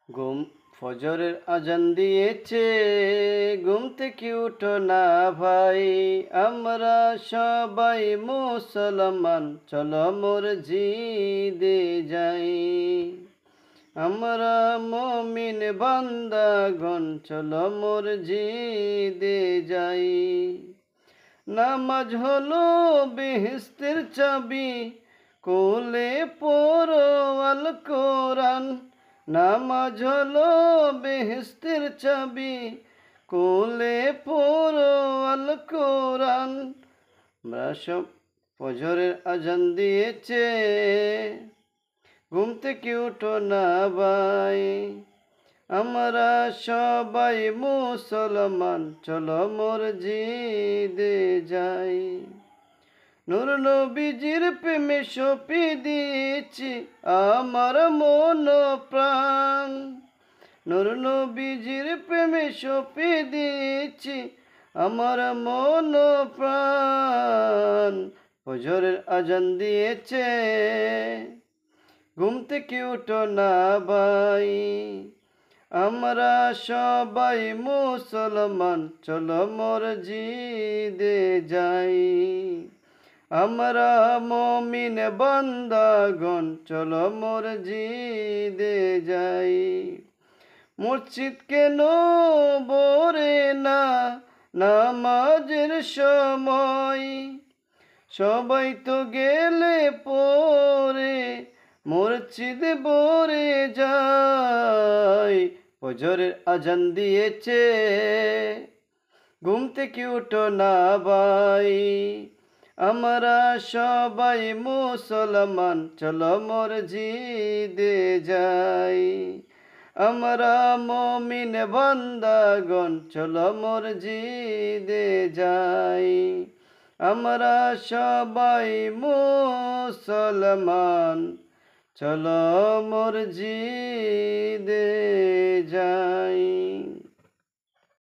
ঘুম ফজরের আজান দিয়েছে, ঘুম থেকে উঠো না ভাই। আমরা সবাই মুসলমান, চলো মসজিদে যাই। আমরা মুমিন বান্দাগণ, চলো মসজিদে যাই। নামাজ হলো বেহেশতের চাবি, কোলে পড়ো আল কোরআন। নামাজ হলো বেহেশতের চাবি, কোলে পড়ো আল কোরআন। আমরা সব ফজরের আজান দিয়েছে, ঘুম থেকে উঠো না ভাই। আমরা সবাই মুসলমান, চলো মসজিদে যাই। নূর নবীজির প্রেমে সঁপে দিয়েছি আমার মন প্রাণ। নূর নবীজির প্রেমে সঁপে দিয়েছি আমার মন প্রাণ। ফজরের আজান দিয়েছে, ঘুম থেকে উঠো না ভাই। আমরা সবাই মুসলমান, চলো মসজিদে যাই। আমরা মুমিন বান্দাগণ, চলো মসজিদে যাই। মসজিদ কেন ভরে না নামাজের সময়? সবাই তো গেলে পরে মসজিদ ভরে যায়। ফজরের আজান দিয়েছে, ঘুম থেকে উঠো না ভাই। আমরা সবাই মুসলমান, চলো মসজিদে যাই। আমরা মুমিন বান্দাগণ, চলো মসজিদে যাই। আমরা সবাই মুসলমান, চলো মসজিদে যাই।